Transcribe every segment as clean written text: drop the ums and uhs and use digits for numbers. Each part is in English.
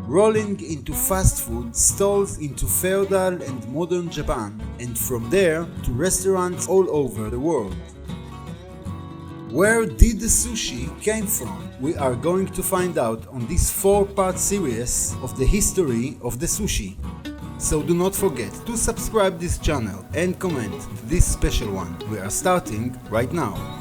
rolling into fast food stalls into feudal and modern Japan, and from there to restaurants all over the world. Where did the sushi came from? We are going to find out on this 4-part series of the history of the sushi. So do not forget to subscribe this channel and comment to this special one. We are starting right now.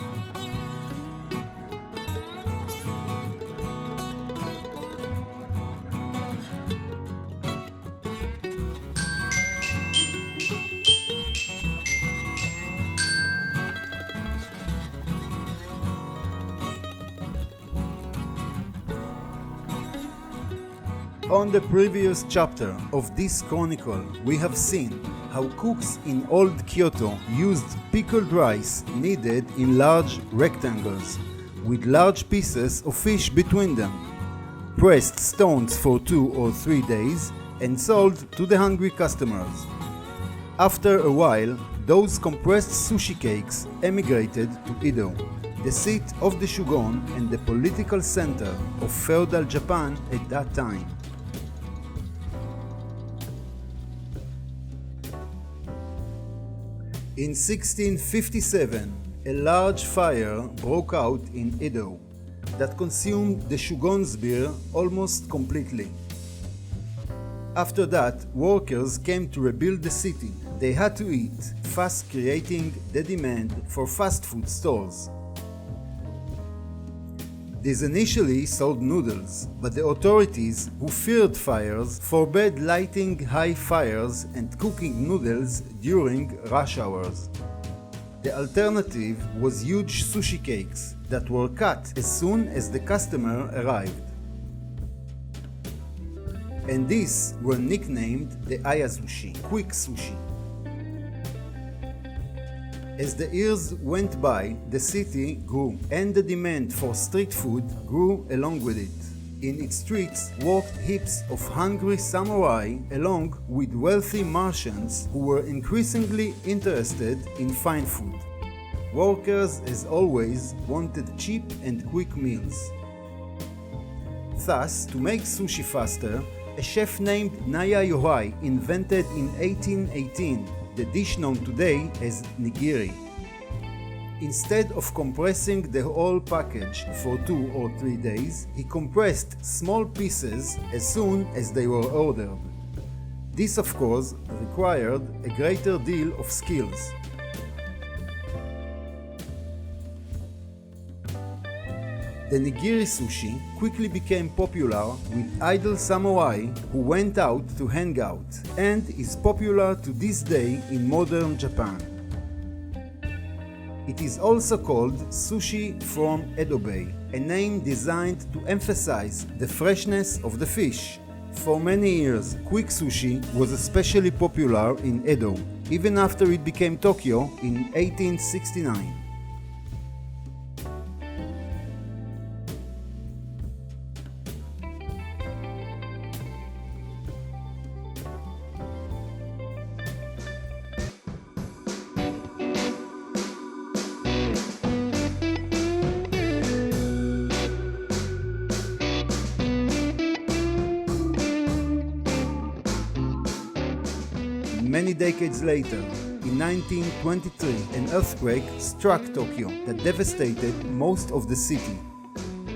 On the previous chapter of this chronicle, we have seen how cooks in old Kyoto used pickled rice kneaded in large rectangles, with large pieces of fish between them, pressed stones for 2 or 3 days, and sold to the hungry customers. After a while, those compressed sushi cakes emigrated to Edo, the seat of the shogun and the political center of feudal Japan at that time. In 1657, a large fire broke out in Edo that consumed the shogun's beer almost completely. After that, workers came to rebuild the city. They had to eat, fast creating the demand for fast food stores. These initially sold noodles, but the authorities, who feared fires, forbade lighting high fires and cooking noodles during rush hours. The alternative was huge sushi cakes that were cut as soon as the customer arrived. And these were nicknamed the ayazushi, quick sushi. As the years went by, the city grew, and the demand for street food grew along with it. In its streets walked heaps of hungry samurai along with wealthy merchants who were increasingly interested in fine food. Workers, as always, wanted cheap and quick meals. Thus, to make sushi faster, a chef named Naya Yohai invented in 1818 the dish known today as nigiri. Instead of compressing the whole package for 2 or 3 days, he compressed small pieces as soon as they were ordered. This, of course, required a greater deal of skills. The nigiri sushi quickly became popular with idle samurai who went out to hang out, and is popular to this day in modern Japan. It is also called sushi from Edo Bay, a name designed to emphasize the freshness of the fish. For many years, quick sushi was especially popular in Edo, even after it became Tokyo in 1869. Many decades later, in 1923, an earthquake struck Tokyo that devastated most of the city.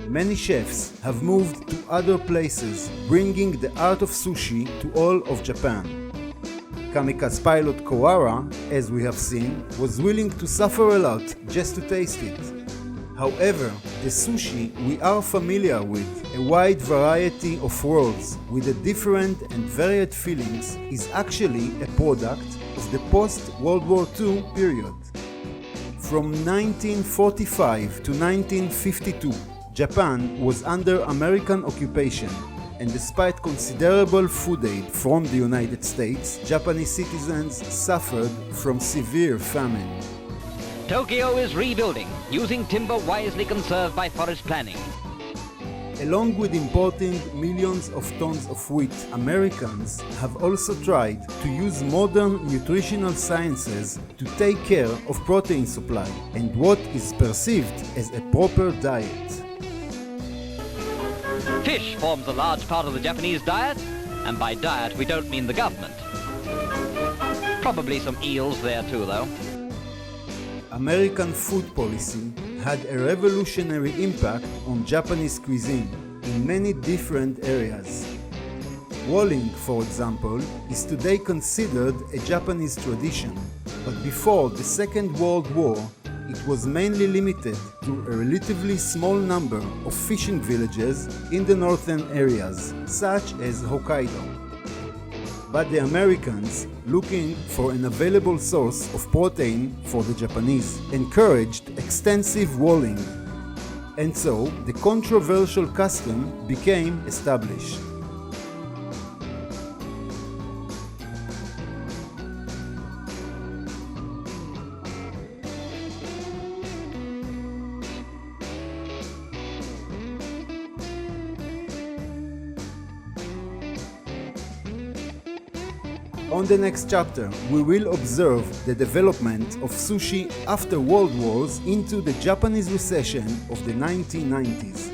Many chefs have moved to other places, bringing the art of sushi to all of Japan. Kamikaze pilot Kawara, as we have seen, was willing to suffer a lot just to taste it. However, the sushi we are familiar with, a wide variety of rolls with a different and varied fillings, is actually a product of the post-World War II period. From 1945 to 1952, Japan was under American occupation, and despite considerable food aid from the United States, Japanese citizens suffered from severe famine. Tokyo is rebuilding, using timber wisely conserved by forest planning. Along with importing millions of tons of wheat, Americans have also tried to use modern nutritional sciences to take care of protein supply and what is perceived as a proper diet. Fish forms a large part of the Japanese diet, and by diet we don't mean the government. Probably some eels there too, though. American food policy had a revolutionary impact on Japanese cuisine in many different areas. Walling, for example, is today considered a Japanese tradition, but before the Second World War, it was mainly limited to a relatively small number of fishing villages in the northern areas, such as Hokkaido. But the Americans, looking for an available source of protein for the Japanese, encouraged extensive walling, and so the controversial custom became established. On the next chapter, we will observe the development of sushi after World Wars into the Japanese recession of the 1990s.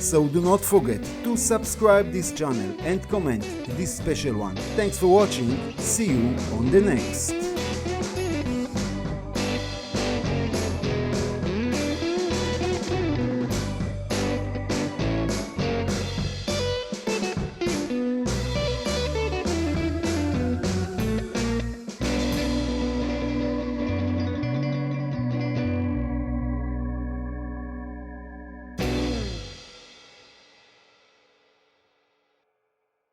So do not forget to subscribe this channel and comment this special one. Thanks for watching, see you on the next.